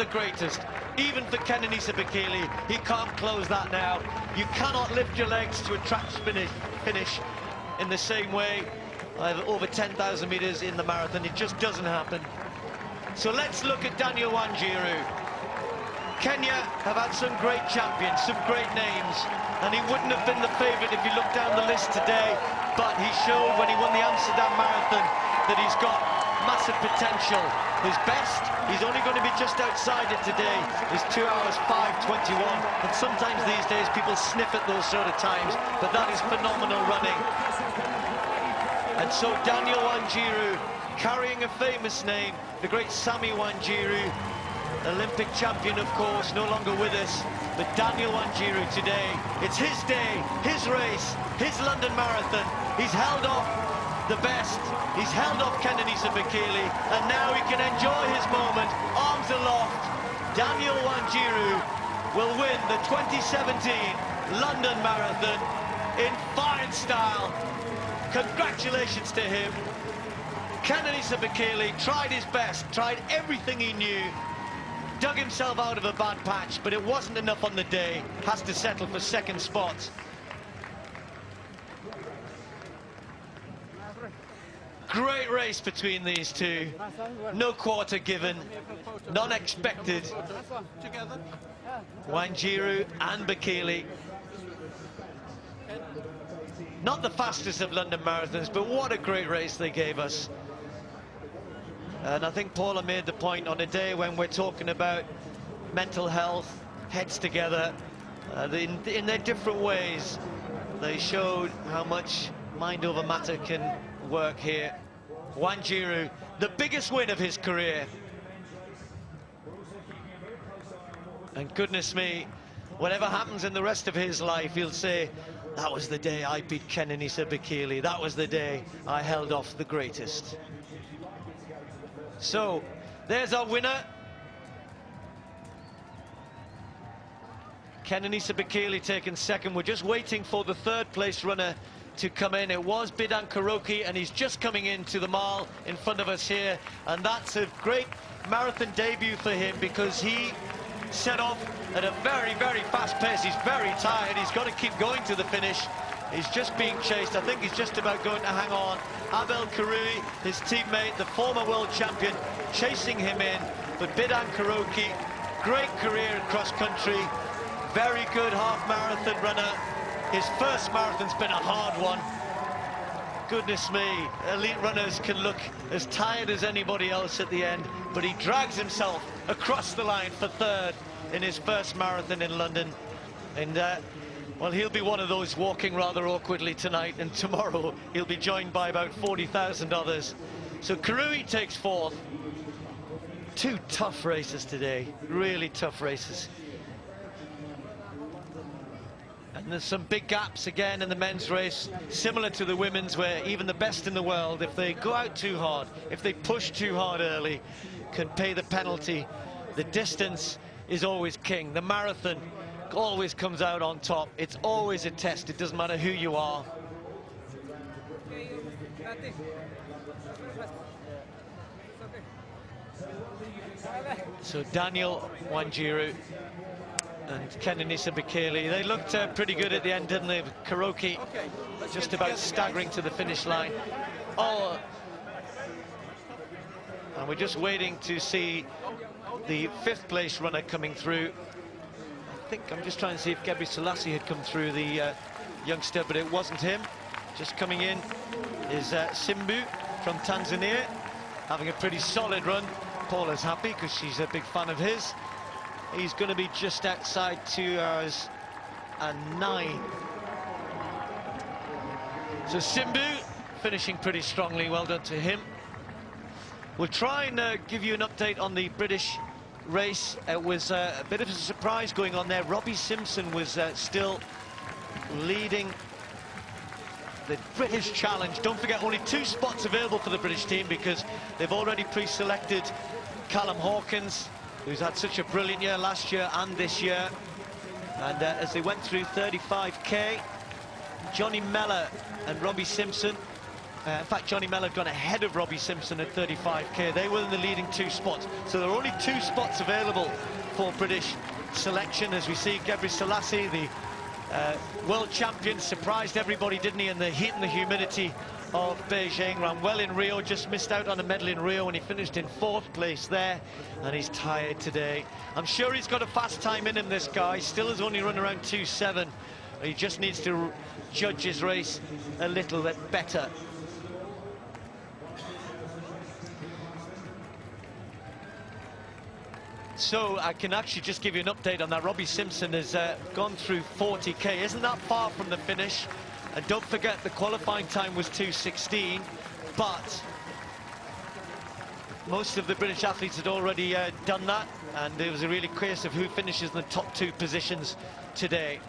the greatest. Even for Kenenisa Bekele, he can't close that now. You cannot lift your legs to a track finish in the same way. Over 10,000 meters in the marathon, it just doesn't happen. So let's look at Daniel Wanjiru. Kenya have had some great champions, some great names, and he wouldn't have been the favourite if you look down the list today, but he showed when he won the Amsterdam Marathon that he's got massive potential. His best, he's only going to be just outside it today, is 2 hours 5:21, and sometimes these days people sniff at those sort of times, but that is phenomenal running. And so Daniel Wanjiru, carrying a famous name, the great Sammy Wanjiru, Olympic champion, of course, no longer with us, but Daniel Wanjiru today, it's his day, his race, his London Marathon. He's held off the best, he's held off Kenenisa Bekele, and now he can enjoy his moment, arms aloft. Daniel Wanjiru will win the 2017 London Marathon in fine style. Congratulations to him. Kenenisa Bekele tried his best, tried everything he knew, dug himself out of a bad patch, but it wasn't enough on the day. Has to settle for second spot. Great race between these two. No quarter given, none expected. Wanjiru and Bekele. Not the fastest of London marathons, but what a great race they gave us. And I think Paula made the point on a day when we're talking about mental health, heads together, in their different ways. They showed how much mind over matter can work here. Wanjiru, the biggest win of his career. And goodness me, whatever happens in the rest of his life, he'll say, that was the day I beat Kenenisa Bekele. That was the day I held off the greatest. So, there's our winner. Kenenisa Bekele taken second. We're just waiting for the third place runner to come in. It was Bidan Karoki, and he's just coming into the mile in front of us here. And that's a great marathon debut for him, because he set off at a very, very fast pace. He's very tired. He's got to keep going to the finish. He's just being chased. I think he's just about going to hang on. Abel Karui, his teammate, the former world champion, chasing him in. But Bidan Karoki, great career across country, very good half-marathon runner. His first marathon's been a hard one. Goodness me, elite runners can look as tired as anybody else at the end, but he drags himself across the line for third in his first marathon in London. And well, he'll be one of those walking rather awkwardly tonight, and tomorrow he'll be joined by about 40,000 others. So Karui takes fourth. Two tough races today, really tough races. And there's some big gaps again in the men's race, similar to the women's, where even the best in the world, if they go out too hard, if they push too hard early, can pay the penalty. The distance is always king. The marathon always comes out on top. It's always a test. It doesn't matter who you are. So Daniel Wanjiru and Kenenisa Bekele, they looked pretty good at the end, didn't they? Karoki just about staggering to the finish line. Oh, and we're just waiting to see the fifth place runner coming through. I think I'm just trying to see if Gebre Selassie had come through, the youngster, but it wasn't him. Just coming in is Simbu from Tanzania, having a pretty solid run. Paula's happy because she's a big fan of his. He's going to be just outside 2 hours and 9. So Simbu finishing pretty strongly, well done to him. We'll try and give you an update on the British race. It was a bit of a surprise going on there. Robbie Simpson was still leading the British Challenge. Don't forget, only 2 spots available for the British team, because they've already pre-selected Callum Hawkins, who's had such a brilliant year last year and this year. And as they went through 35k, Johnny Mellor and Robbie Simpson In fact, Johnny Mellor had gone ahead of Robbie Simpson at 35k. They were in the leading 2 spots. So there are only 2 spots available for British selection. As we see, Gebre Selassie, the world champion, surprised everybody, didn't he, in the heat and the humidity of Beijing. Ran well in Rio, just missed out on a medal in Rio when he finished in 4th place there, and he's tired today. I'm sure he's got a fast time in him, this guy. Still has only run around 2:7. He just needs to judge his race a little bit better. So I can actually just give you an update on that. Robbie Simpson has gone through 40k. Isn't that far from the finish? And don't forget, the qualifying time was 2:16, but most of the British athletes had already done that, and it was a really case of who finishes in the top 2 positions today.